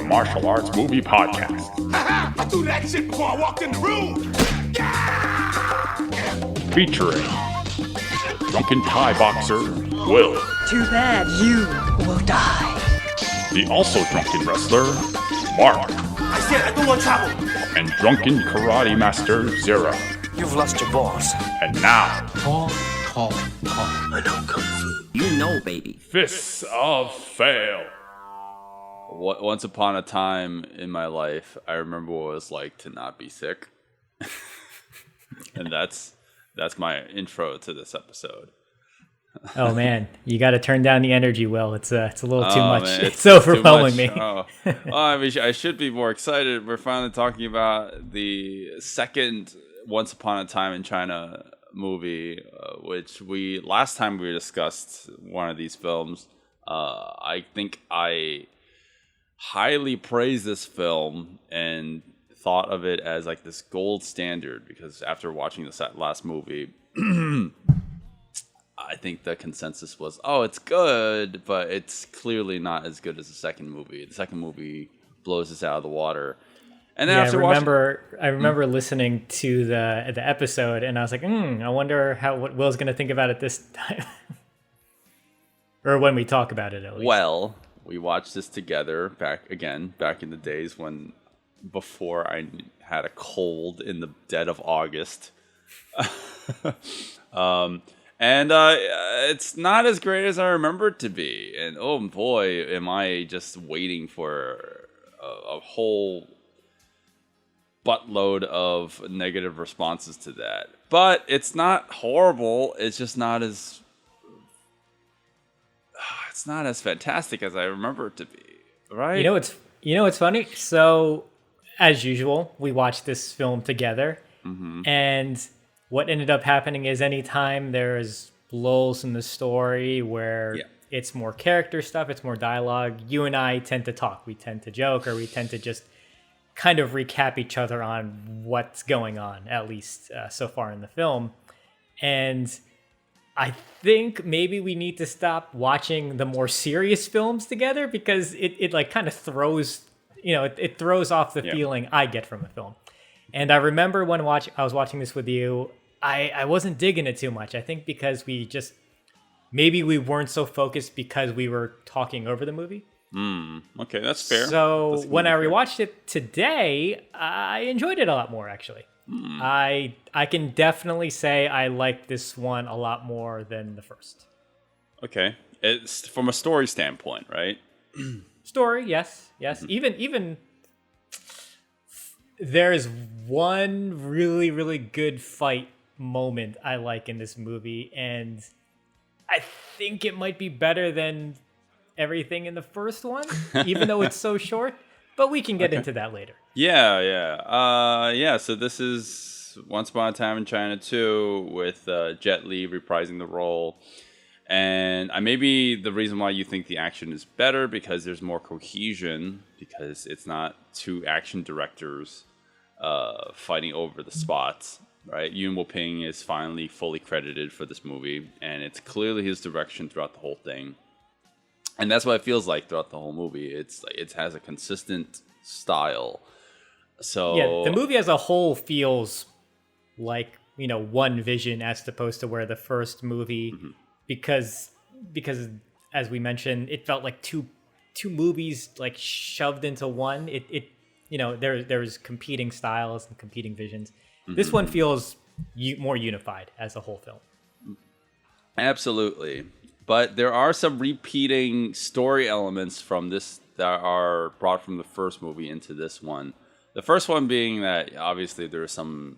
a martial arts movie podcast. I threw that shit before I walked in the room. Featuring drunken Thai boxer, Will. Too bad you will die. The also drunken wrestler, Mark. I said I don't want trouble. And drunken karate master, Zero. You've lost your balls. And now, I know Kung Fu. You know, baby. Fists of Fail. Once upon a time in my life, I remember what it was like to not be sick. And that's my intro to this episode. Oh man, you got to turn down the energy, Will. It's a little too much. Man, it's overwhelming me. I mean, I should be more excited. We're finally talking about the second Once Upon a Time in China movie, which last time we discussed one of these films. I think I highly praised this film and thought of it as like this gold standard because after watching this last movie, I think the consensus was, oh, it's good, but it's clearly not as good as the second movie. The second movie blows us out of the water. And then after I remember listening to the episode, and I was like, I wonder what Will's going to think about it this time, or when we talk about it at least. Well, we watched this together back in the days before I had a cold in the dead of August. And it's not as great as I remember it to be. And oh boy, am I just waiting for a whole buttload of negative responses to that. But it's not horrible. It's just not as fantastic as I remember it to be. Right? You know what's funny? So, as usual, we watched this film together, and what ended up happening is anytime there's lulls in the story where it's more character stuff, it's more dialogue, you and I tend to talk. We tend to joke, or we tend to just kind of recap each other on what's going on, at least so far in the film. And I think maybe we need to stop watching the more serious films together because it like kind of throws, it throws off the feeling I get from a film. And I remember when I was watching this with you, I wasn't digging it too much. I think because maybe we weren't so focused because we were talking over the movie. Okay, that's fair. So when I rewatched it today, I enjoyed it a lot more, actually. I can definitely say I like this one a lot more than the first. Okay. It's from a story standpoint, right? Story, yes. Even there's one really, really good fight moment I like in this movie, and I think it might be better than everything in the first one, even though it's so short, but we can get into that later. So this is Once Upon a Time in China 2 with Jet Li reprising the role. And maybe the reason why you think the action is better because there's more cohesion, because it's not two action directors fighting over the spots, right? Yuen Woo-ping is finally fully credited for this movie, and it's clearly his direction throughout the whole thing. And that's what it feels like throughout the whole movie. It has a consistent style. So yeah, the movie as a whole feels like, one vision as opposed to where the first movie, because as we mentioned, it felt like two movies like shoved into one. There's competing styles and competing visions. This one feels more unified as a whole film. Absolutely. But there are some repeating story elements from this that are brought from the first movie into this one. The first one being that obviously there's some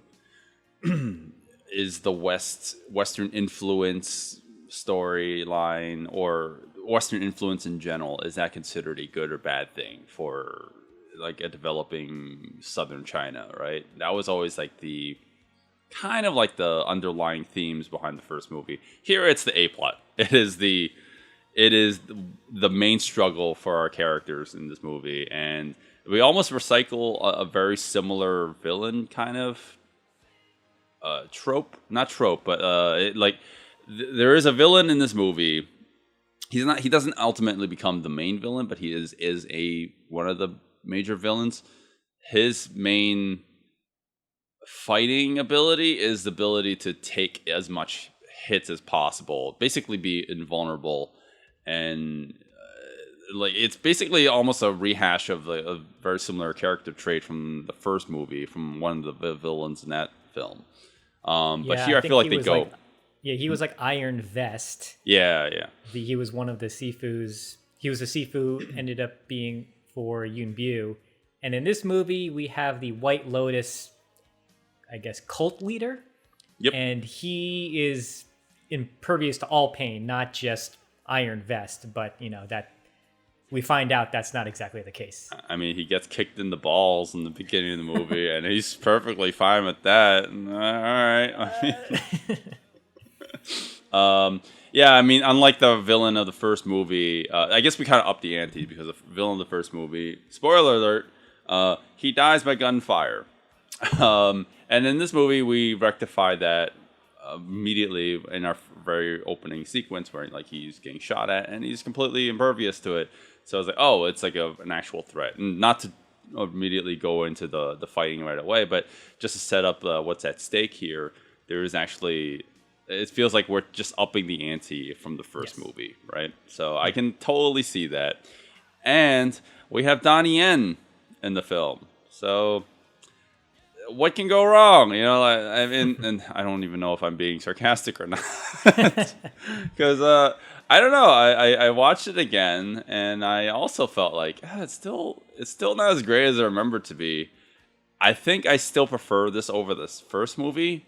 is the Western influence storyline or Western influence in general. Is that considered a good or bad thing for like a developing southern China, right? That was always like the kind of like the underlying themes behind the first movie. Here it's the A-plot. It is the main struggle for our characters in this movie, and we almost recycle a very similar villain kind of trope. Not trope, but there is a villain in this movie. He doesn't ultimately become the main villain, but he is one of the major villains, his main fighting ability is the ability to take as much hits as possible, basically be invulnerable, and like it's basically almost a rehash of a very similar character trait from the first movie, from one of the villains in that film. But here I feel like they go. He was like Iron Vest. Yeah, yeah. He was one of the Sifus. He was a Sifu, ended up being for Yun Bu. And in this movie, we have the White Lotus, I guess, cult leader. Yep. And he is impervious to all pain, not just Iron Vest, but, that we find out that's not exactly the case. I mean, he gets kicked in the balls in the beginning of the movie, and he's perfectly fine with that. All right. Yeah, I mean, unlike the villain of the first movie, I guess we kind of upped the ante because the villain of the first movie, spoiler alert, he dies by gunfire. And in this movie, we rectify that immediately in our very opening sequence where like he's getting shot at and he's completely impervious to it. So I was like, oh, it's like an actual threat. And not to immediately go into the fighting right away, but just to set up what's at stake here, there is actually... It feels like we're just upping the ante from the first movie, right? So I can totally see that. And we have Donnie Yen in the film. So what can go wrong? I mean, and I don't even know if I'm being sarcastic or not. Because I don't know. I watched it again, and I also felt like it's still not as great as I remember it to be. I think I still prefer this over this first movie.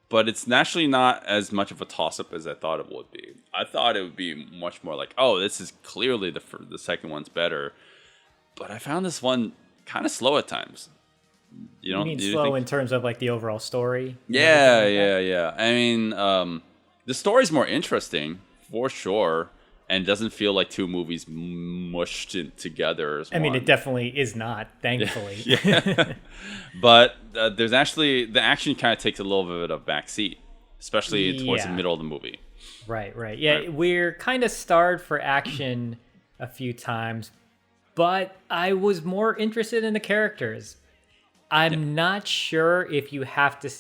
But it's naturally not as much of a toss-up as I thought it would be. I thought it would be much more like, oh, this is clearly the second one's better. But I found this one kind of slow at times. You mean slow in terms of like the overall story? Yeah. I mean, the story's more interesting, for sure. And doesn't feel like two movies mushed together as one. I mean, it definitely is not, thankfully. Yeah. But there's actually, the action kind of takes a little bit of backseat, especially towards the middle of the movie. Right. Yeah, right. We're kind of starved for action a few times, but I was more interested in the characters. I'm not sure if you have to...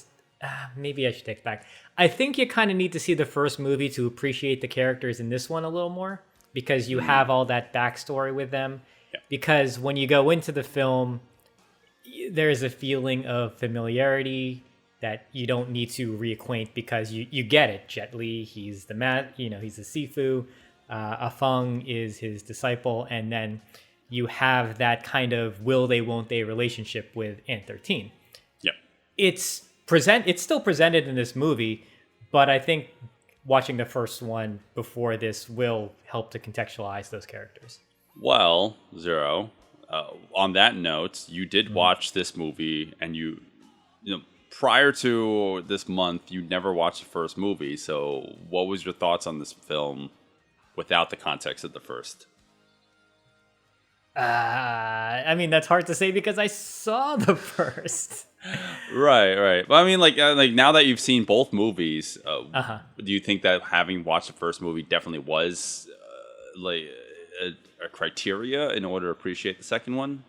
maybe I should take it back. I think you kind of need to see the first movie to appreciate the characters in this one a little more, because you have all that backstory with them. Yeah. Because when you go into the film, there's a feeling of familiarity that you don't need to reacquaint, because you get it. Jet Li, he's the he's the Sifu. Afeng is his disciple, and then you have that kind of will they won't they relationship with Ant 13. Yep. It's still presented in this movie, but I think watching the first one before this will help to contextualize those characters. Well, Zero, on that note, you did watch this movie, and you prior to this month, you never watched the first movie. So what was your thoughts on this film without the context of the first? I mean, that's hard to say because I saw the first. Right. Well, I mean, like now that you've seen both movies, do you think that having watched the first movie definitely was like a criteria in order to appreciate the second one?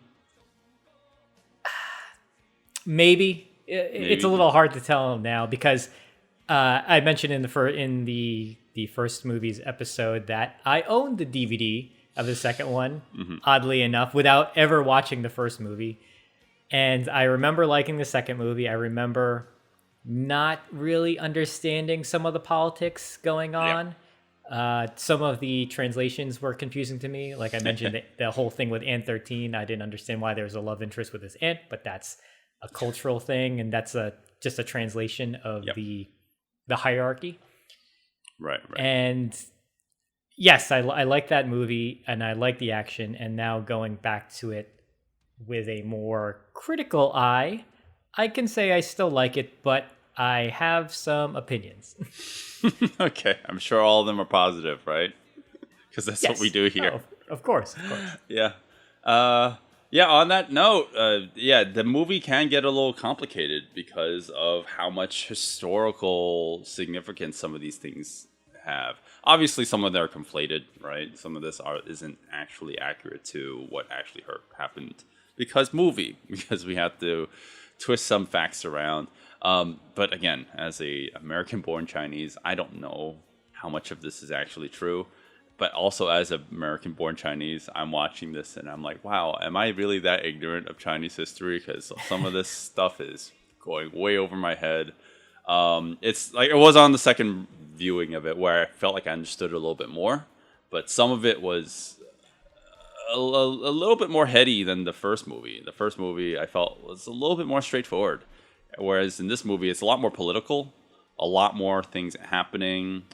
Maybe. It's a little hard to tell now because I mentioned in the first movie's episode that I owned the DVD of the second one, oddly enough, without ever watching the first movie. And I remember liking the second movie. I remember not really understanding some of the politics going on. Yeah. Some of the translations were confusing to me. Like I mentioned, the whole thing with Ant 13, I didn't understand why there was a love interest with this ant, but that's a cultural thing, and that's just a translation of the hierarchy. Right. And yes, I like that movie, and I like the action, and now going back to it with a more critical eye, I can say I still like it, but I have some opinions. Okay, I'm sure all of them are positive, right? Because that's what we do here. Oh, of course. Yeah. On that note, the movie can get a little complicated because of how much historical significance some of these things have. Obviously, some of them are conflated, right? Some of this isn't actually accurate to what actually happened because we have to twist some facts around. But again, as a American-born Chinese, I don't know how much of this is actually true. But also as an American-born Chinese, I'm watching this and I'm like, wow, am I really that ignorant of Chinese history? Because some of this stuff is going way over my head. It's like it was on the second viewing of it where I felt like I understood it a little bit more. But some of it was a little bit more heady than the first movie. The first movie I felt was a little bit more straightforward. Whereas in this movie, it's a lot more political, a lot more things happening.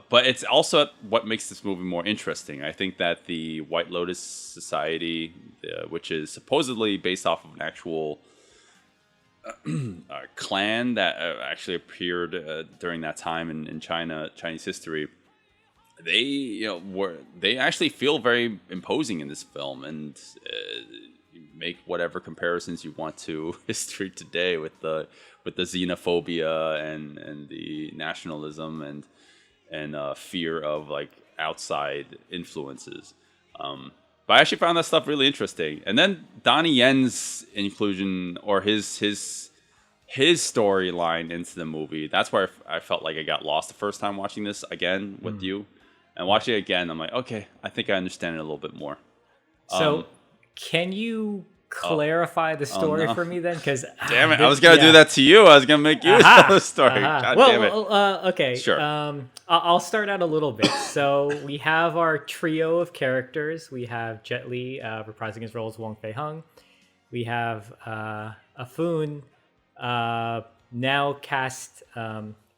But it's also what makes this movie more interesting. I think that the White Lotus Society, which is supposedly based off of an actual clan that actually appeared during that time in Chinese history, they actually feel very imposing in this film, and make whatever comparisons you want to history today with the xenophobia and the nationalism and fear of like outside influences. But I actually found that stuff really interesting. And then Donnie Yen's inclusion or his storyline into the movie, that's where I felt like I got lost the first time watching this again with you. And watching it again, I'm like, okay, I think I understand it a little bit more. So can you clarify the story for me then? Because damn it, I was gonna do that to you. I was gonna make you tell the story. God damn it. Okay. Sure. I'll start out a little bit. So we have our trio of characters. We have Jet Li reprising his role as Wong Fei Hung. We have Afun, now cast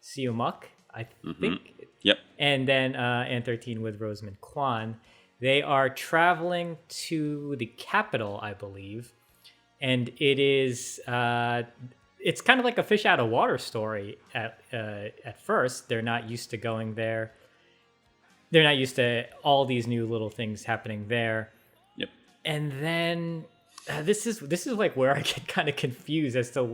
Siu Muk, I think. Yep. And then An13 with Rosamund Kwan. They are traveling to the capital, I believe, and it is it's kind of like a fish out of water story at first. They're not used to going there. They're not used to all these new little things happening there. Yep. And then this is like where I get kind of confused as to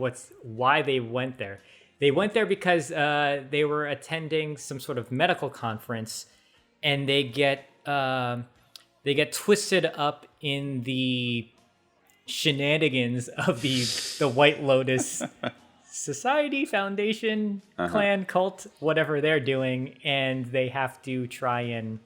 why they went there. They went there because they were attending some sort of medical conference, and they get twisted up in the shenanigans of the White Lotus Society, Foundation, clan, cult, whatever they're doing, and they have to try and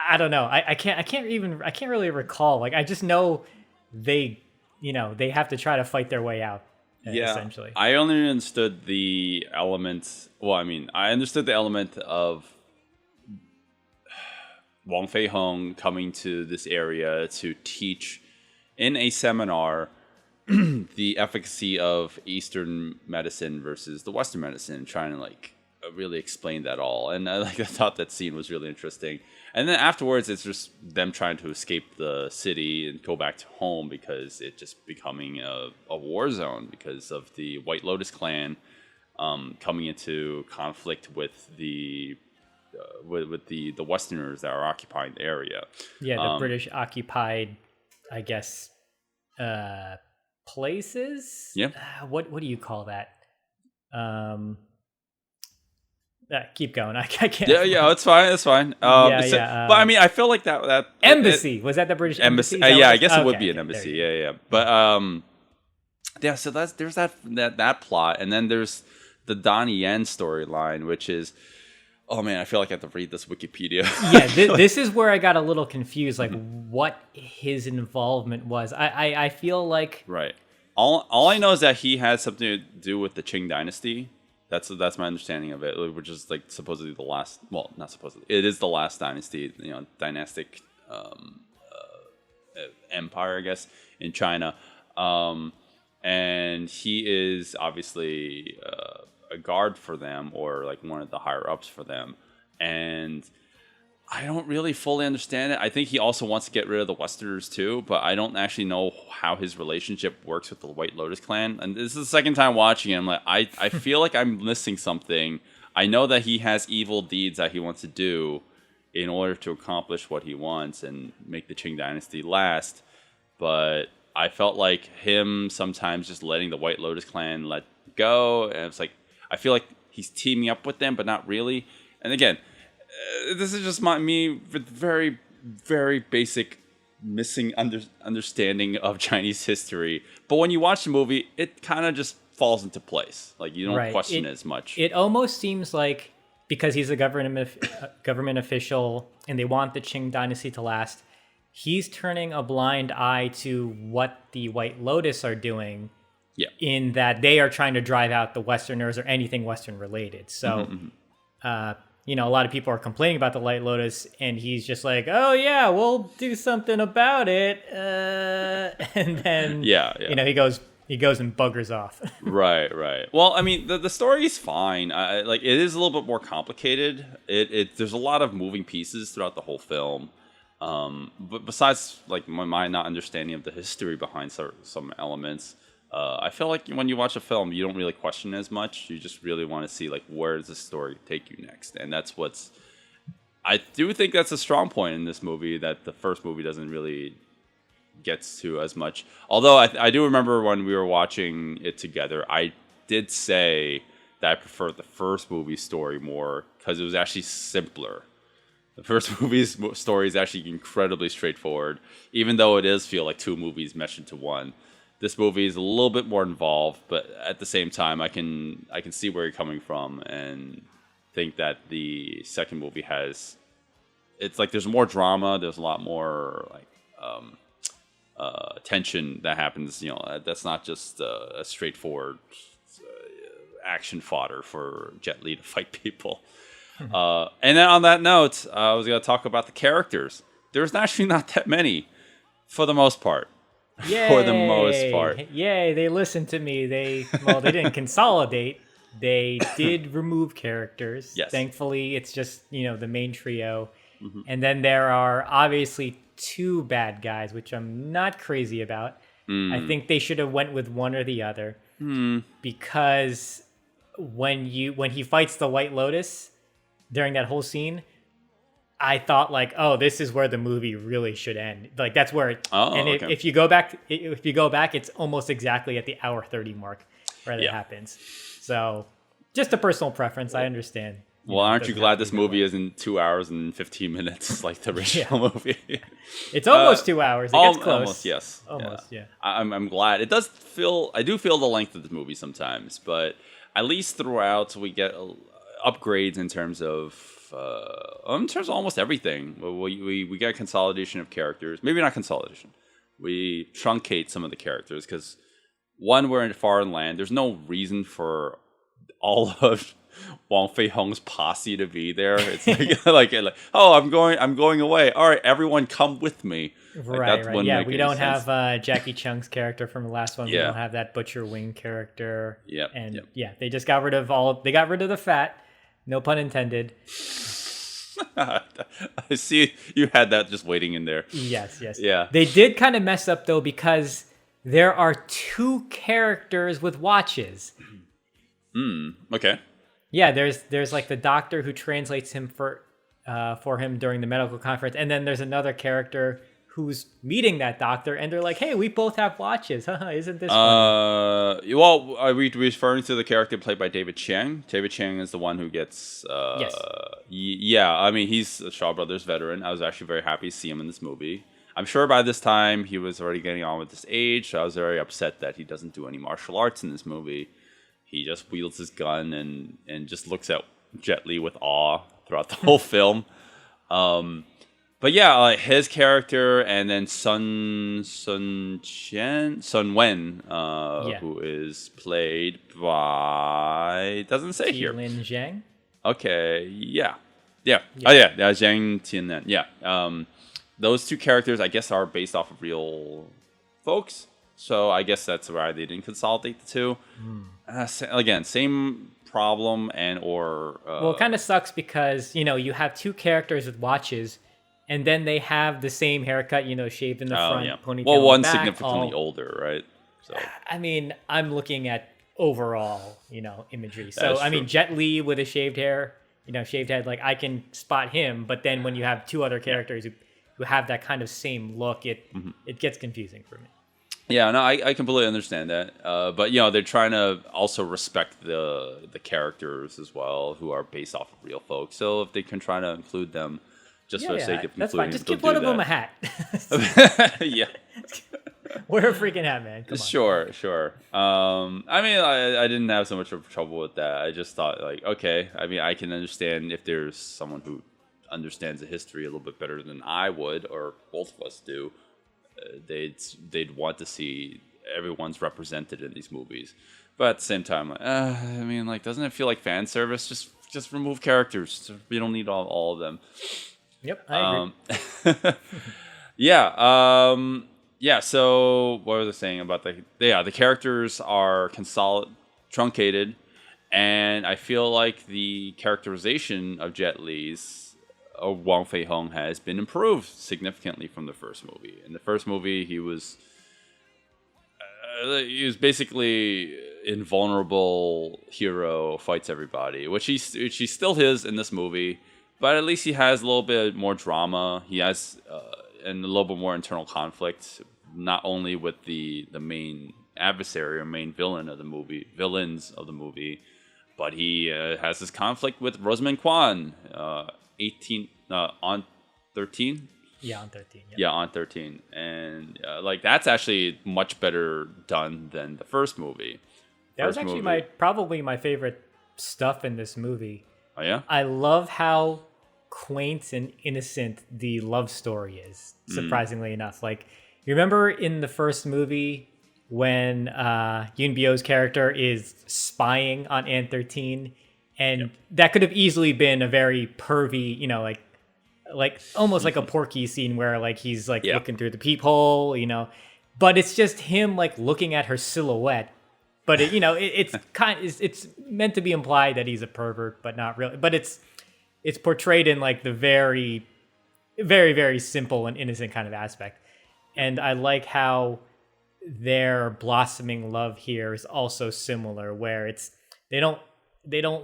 I don't know. I can't really recall. Like I just know they have to try to fight their way out. Essentially. I only understood the element. Well, I mean, I understood the element of Wong Fei Hung coming to this area to teach in a seminar the efficacy of Eastern medicine versus the Western medicine, trying to like really explain that all. And I thought that scene was really interesting. And then afterwards, it's just them trying to escape the city and go back to home because it's just becoming a war zone because of the White Lotus clan coming into conflict with the Westerners that are occupying the area. Yeah, the British occupied, I guess, places. Yeah. What do you call that? Keep going. I can't. Yeah, it's fine. It's fine. But I mean, I feel like that embassy was that the British embassy? Yeah, I guess it would be an embassy. Yeah. But yeah. So there's that plot, and then there's the Donnie Yen storyline, which is, oh man, I feel like I have to read this Wikipedia. Yeah, this is where I got a little confused, like what his involvement was. I feel like right. All I know is that he had something to do with the Qing dynasty. That's my understanding of it, which is like supposedly the last. Well, not supposedly. It is the last dynasty, dynastic empire, I guess, in China. And he is obviously a guard for them, or like one of the higher ups for them. And I don't really fully understand it. I think he also wants to get rid of the Westerners too, but I don't actually know how his relationship works with the White Lotus clan. And this is the second time watching it. I'm like, I feel like I'm missing something. I know that he has evil deeds that he wants to do in order to accomplish what he wants and make the Qing dynasty last. But I felt like him sometimes just letting the White Lotus clan let go. And it's like, I feel like he's teaming up with them, but not really. And again, this is just me with very, very basic missing understanding of Chinese history. But when you watch the movie, it kind of just falls into place. Like you don't question it as much. It almost seems like because he's a government official and they want the Qing dynasty to last, he's turning a blind eye to what the White Lotus are doing. Yeah. In that they are trying to drive out the Westerners or anything Western related. So, you know, a lot of people are complaining about the White Lotus, and he's just like, "Oh yeah, we'll do something about it," and then you know, he goes and buggers off. Right. Well, I mean, the story is fine. Like it is a little bit more complicated. There's a lot of moving pieces throughout the whole film. But besides, like my not understanding of the history behind some elements. I feel like when you watch a film, you don't really question as much. You just really want to see, like, where does the story take you next? And that's I do think that's a strong point in this movie that the first movie doesn't really get to as much. Although I do remember when we were watching it together, I did say that I preferred the first movie story more because it was actually simpler. The first movie's story is actually incredibly straightforward, even though it does feel like two movies meshed into one. This movie is a little bit more involved, but at the same time, I can see where you're coming from and think that the second movie it's like there's more drama, there's a lot more like tension that happens. You know, that's not just a straightforward action fodder for Jet Li to fight people. And then on that note, I was going to talk about the characters. There's actually not that many, for the most part. Yay. For the most part. Yay, they listened to me. They didn't consolidate. They did remove characters. Yes. Thankfully, it's just, you know, the main trio. And then there are obviously two bad guys, which I'm not crazy about. I think they should have went with one or the other. Because when he fights the White Lotus during that whole scene, I thought like, oh, this is where the movie really should end. Like that's where if you go back, it's almost exactly at the hour 30 mark where that happens. So just a personal preference. I understand. Well, aren't you glad this movie isn't 2 hours and 15 minutes like the original movie? It's almost 2 hours. It gets close. Almost, yes. Almost, yeah. I'm glad. I do feel the length of the movie sometimes, but at least throughout we get upgrades in terms of almost everything. We get a consolidation of characters. Maybe not consolidation. We truncate some of the characters because one, we're in foreign land. There's no reason for all of Wang Fei Hong's posse to be there. It's like oh, I'm going away. All right, everyone, come with me. Right. Yeah, we don't have Jackie Chung's character from the last one. We don't have that Butcher Wing character. They just got rid of They got rid of the fat. No pun intended. I see you had that just waiting in there. Yes. Yeah. They did kind of mess up though because there are two characters with watches. Okay. Yeah, there's like the doctor who translates him for him during the medical conference, and then there's another character who's meeting that doctor, and they're like, "Hey, we both have watches. Isn't this funny?" Well, are we referring to the character played by David Chiang? David Chiang is the one who gets... yes. Yeah, I mean, he's a Shaw Brothers veteran. I was actually very happy to see him in this movie. I'm sure by this time he was already getting on with his age, so I was very upset that he doesn't do any martial arts in this movie. He just wields his gun and just looks at Jet Li with awe throughout the whole film. But yeah, his character, and then Sun Wen, who is played by... doesn't say here. Lin Zhang. Okay, yeah. Oh yeah, Zhang Tiannan. Yeah. Those two characters, I guess, are based off of real folks. So I guess that's why they didn't consolidate the two. Again, same problem well, it kind of sucks because, you know, you have two characters with watches, and then they have the same haircut, you know, shaved in the front, ponytail. Well, one's back, significantly older, right? So I mean, I'm looking at overall, you know, imagery. So I mean, true. Jet Li with a shaved hair, you know, shaved head, like I can spot him. But then when you have two other characters who have that kind of same look, it gets confusing for me. Yeah, no, I completely understand that. But, you know, they're trying to also respect the characters as well, who are based off of real folks. So if they can try to include them just for the sake of that's fine. concluding. Just they'll give one do of them a that. hat. Yeah. Wear a freaking hat, man. Come on. Sure. I mean, I didn't have so much of trouble with that. I just thought, like, okay. I mean, I can understand if there's someone who understands the history a little bit better than I would, or both of us do. They'd want to see everyone's represented in these movies. But at the same time, like, I mean, like, doesn't it feel like fan service? Just remove characters. You don't need all of them. Yep, I agree. Yeah. So what was I saying about the characters are truncated, and I feel like the characterization of Jet Li's Wong Fei Hung has been improved significantly from the first movie. In the first movie, he was basically invulnerable hero, fights everybody, which he still is in this movie. But at least he has a little bit more drama. He has and a little bit more internal conflict, not only with the main adversary or main villains of the movie, but he has this conflict with Rosamund Kwan, on 13. Yeah, on 13. Yep. Yeah, on 13, and like that's actually much better done than the first movie. That was actually probably my favorite stuff in this movie. Oh yeah, I love how quaint and innocent the love story is, surprisingly enough. Like, you remember in the first movie when Yoon Bio's character is spying on An 13, and that could have easily been a very pervy, like almost like a Porky scene where like he's like looking through the peephole, but it's just him like looking at her silhouette. But it's meant to be implied that he's a pervert, but not really. But it's portrayed in like the very, very, very simple and innocent kind of aspect. And I like how their blossoming love here is also similar, where they don't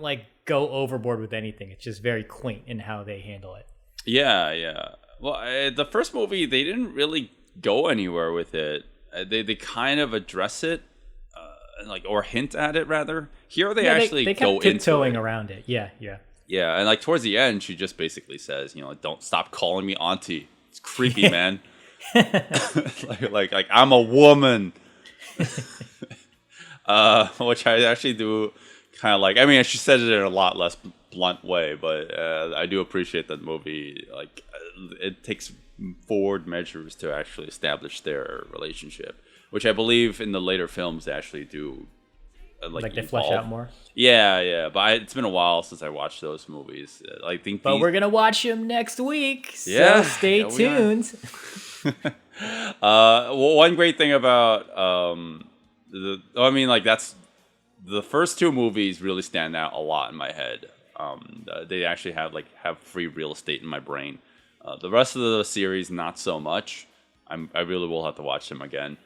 like go overboard with anything. It's just very quaint in how they handle it. Yeah. Well, the first movie, they didn't really go anywhere with it. They kind of address it, or hint at it rather. Here they actually they kept go into tiptoeing it. around it. Yeah. Yeah, and like towards the end, she just basically says, don't stop calling me auntie. It's creepy, man. like I'm a woman. Which I actually do kind of like. I mean, she says it in a lot less blunt way, but I do appreciate that movie. Like, it takes forward measures to actually establish their relationship, which I believe in the later films they actually do. Like they flesh out more. Yeah, but it's been a while since I watched those movies. But we're gonna watch them next week, so yeah, stay tuned. One great thing about that's the first two movies really stand out a lot in my head. They actually have free real estate in my brain. The rest of the series, not so much. I really will have to watch them again.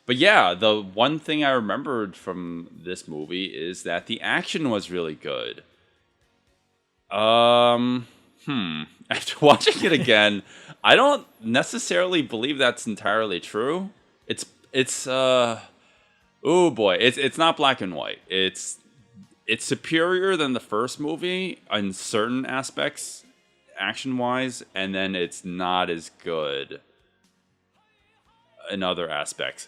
But yeah, the one thing I remembered from this movie is that the action was really good. After watching it again, I don't necessarily believe that's entirely true. It's not black and white. It's superior than the first movie in certain aspects, action-wise, and then it's not as good in other aspects.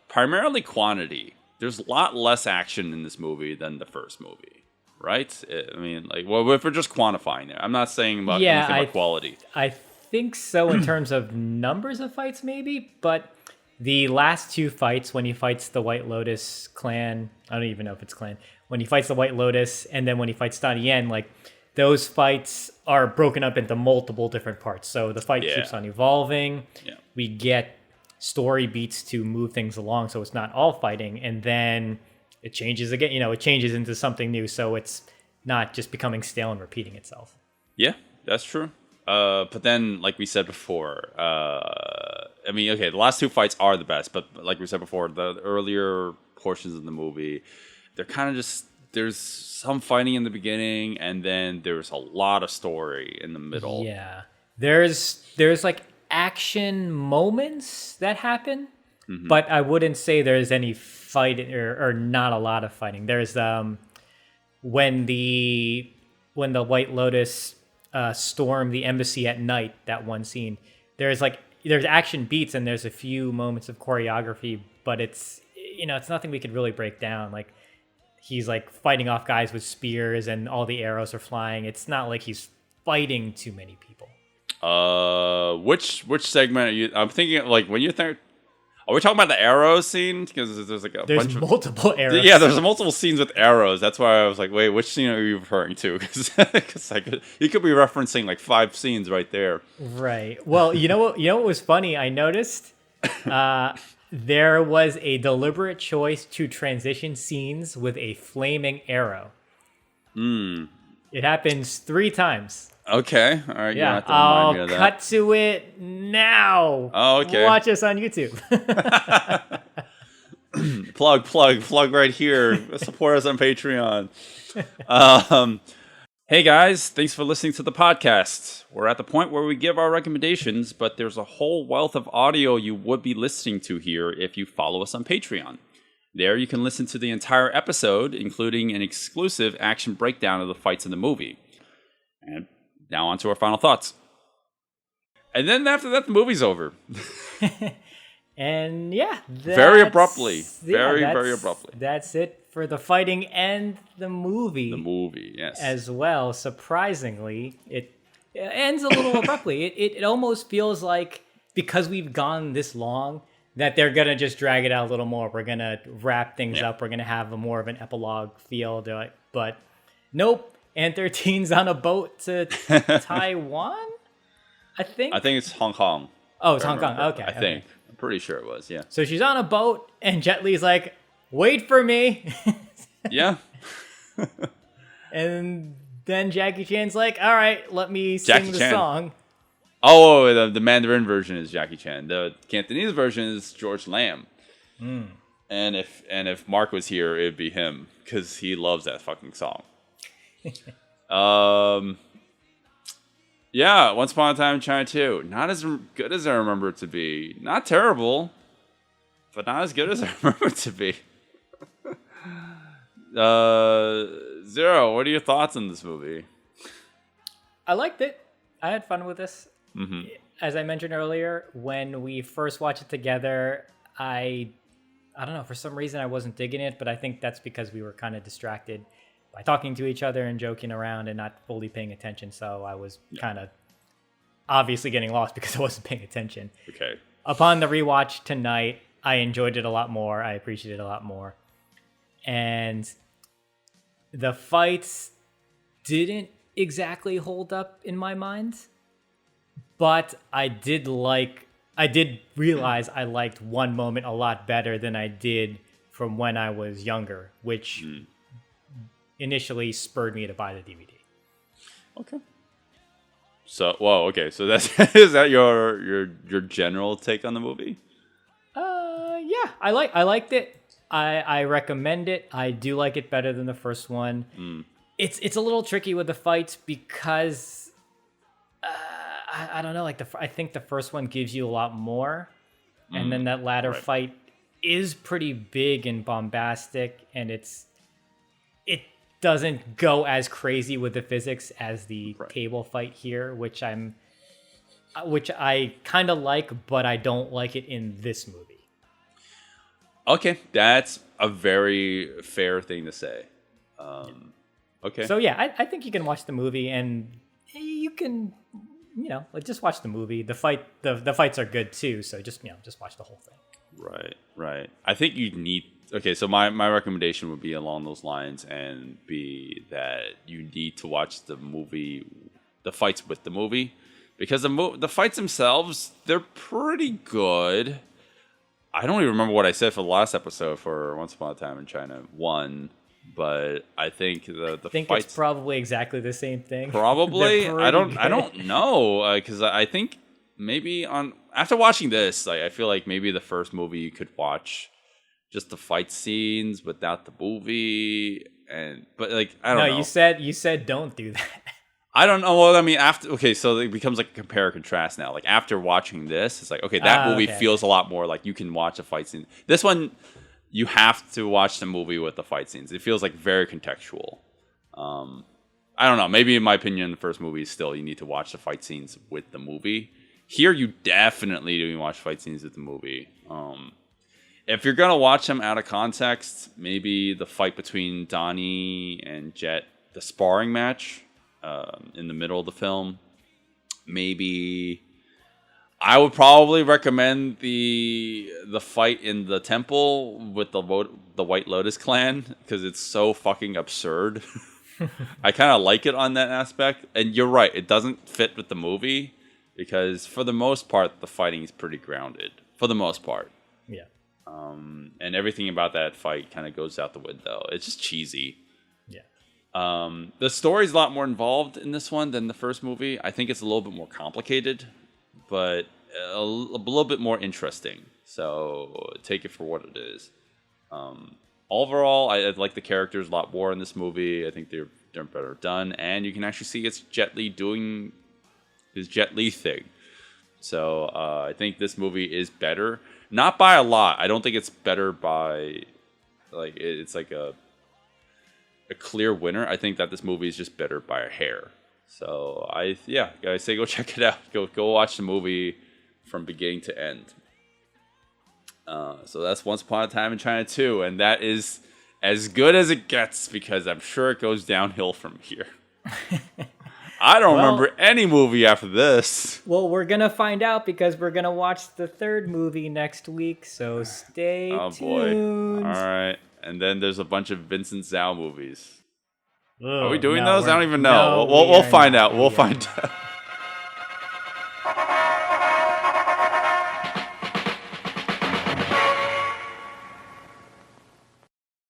Primarily quantity. There's a lot less action in this movie than the first movie, right? I mean, if we're just quantifying it, I'm not saying about anything about quality. I think so in terms of numbers of fights, maybe, but the last two fights, when he fights the White Lotus clan, I don't even know if it's clan, when he fights the White Lotus, and then when he fights Donnie Yen, like, those fights are broken up into multiple different parts. So the fight keeps on evolving. Yeah. We get story beats to move things along, so it's not all fighting, and then it changes again. It changes into something new, so it's not just becoming stale and repeating itself. Yeah, that's true. But then, like we said before, the last two fights are the best, but like we said before, the earlier portions of the movie, they're kind of just, there's some fighting in the beginning, and then there's a lot of story in the middle. Yeah, there's like action moments that happen, but I wouldn't say there's any fighting or not a lot of fighting. There's when the White Lotus storm the embassy at night. That one scene, there's action beats and there's a few moments of choreography, but it's nothing we could really break down. Like he's like fighting off guys with spears and all the arrows are flying. It's not like he's fighting too many people. Which segment are you? I'm thinking like when you think. Are we talking about the arrow scene? Because there's like there's multiple arrows. Yeah, there's multiple scenes with arrows. That's why I was like, wait, which scene are you referring to? Because you could be referencing like 5 scenes right there. Right. Well, you know what was funny? I noticed there was a deliberate choice to transition scenes with a flaming arrow. It happens 3 times. Okay. All right. Yeah. You have to remind me of that. Cut to it now. Oh, okay. Watch us on YouTube. plug right here. Support us on Patreon. Hey guys, thanks for listening to the podcast. We're at the point where we give our recommendations, but there's a whole wealth of audio you would be listening to here if you follow us on Patreon. There you can listen to the entire episode, including an exclusive action breakdown of the fights in the movie. And now on to our final thoughts. And then after that, the movie's over. And yeah, very abruptly. Very abruptly. That's it for the fighting and the movie. The movie, yes. As well, surprisingly, it ends a little abruptly. It almost feels like because we've gone this long that they're going to just drag it out a little more. We're going to wrap things up. We're going to have more of an epilogue feel to it. But nope. And 13's on a boat to Taiwan, I think. I think it's Hong Kong. Oh, it's Hong Kong. Okay. I think. I'm pretty sure it was, yeah. So she's on a boat, and Jet Li's like, wait for me. Yeah. And then Jackie Chan's like, all right, let me sing the song. Oh, the Mandarin version is Jackie Chan. The Cantonese version is George Lam. And if Mark was here, it'd be him, because he loves that fucking song. Yeah, Once Upon a Time in China 2. Not as good as I remember it to be. Not terrible, but not as good as I remember it to be. Zero, what are your thoughts on this movie? I liked it. I had fun with this. Mm-hmm. As I mentioned earlier, when we first watched it together, I don't know, for some reason I wasn't digging it, but I think that's because we were kind of distracted by talking to each other and joking around and not fully paying attention. So I was kind of obviously getting lost because I wasn't paying attention. Okay. Upon the rewatch tonight, I enjoyed it a lot more. I appreciated it a lot more. And the fights didn't exactly hold up in my mind, but I did realize I liked one moment a lot better than I did from when I was younger, which initially spurred me to buy the DVD. Okay. So, whoa, okay. So that's is that your general take on the movie? Yeah, I liked it. I recommend it. I do like it better than the first one. It's a little tricky with the fights because I don't know. Like I think the first one gives you a lot more, and then that latter fight is pretty big and bombastic, and it doesn't go as crazy with the physics as the table fight here, which I kind of like, but I don't like it in this movie. Okay, that's a very fair thing to say. Okay. So yeah, I think you can watch the movie, and you can, just watch the movie. The fights are good too, so just watch the whole thing. Right. I think you need. Okay, so my recommendation would be along those lines, and be that you need to watch the movie, the fights with the movie, because the fights themselves, they're pretty good. I don't even remember what I said for the last episode for Once Upon a Time in China 1, but I think the fights, it's probably exactly the same thing. Probably. I don't know, because I think maybe after watching this, like, I feel like maybe the first movie you could watch just the fight scenes without the movie, but like I don't know. No, you said don't do that. I don't know. Well, I mean, so it becomes like a compare and contrast now. Like after watching this, it's like, okay, that movie feels a lot more like you can watch a fight scene. This one, you have to watch the movie with the fight scenes. It feels like very contextual. I don't know. Maybe in my opinion, the first movie is still you need to watch the fight scenes with the movie. Here, you definitely do watch fight scenes with the movie. If you're gonna watch them out of context, maybe the fight between Donnie and Jet, the sparring match in the middle of the film. Maybe I would probably recommend the fight in the temple with the White Lotus clan because it's so fucking absurd. I kind of like it on that aspect, and you're right, it doesn't fit with the movie because for the most part the fighting is pretty grounded for the most part. Yeah. And everything about that fight kind of goes out the window. It's just cheesy. Yeah. The story's a lot more involved in this one than the first movie. I think it's a little bit more complicated, but a little bit more interesting. So take it for what it is. Overall, I like the characters a lot more in this movie. I think they're better done, and you can actually see it's Jet Li doing his Jet Li thing. So I think this movie is better, not by a lot. I don't think it's better by like it's like a clear winner. I think that this movie is just better by a hair. So I say go check it out. Go watch the movie from beginning to end. So that's Once Upon a Time in China 2, and that is as good as it gets because I'm sure it goes downhill from here. I don't remember any movie after this. Well, we're going to find out because we're going to watch the third movie next week, so stay tuned. Boy. All right. And then there's a bunch of Vincent Zhao movies. Ugh, Are we doing no, those? I don't even know. no, We'll we are find not. out. We'll find out.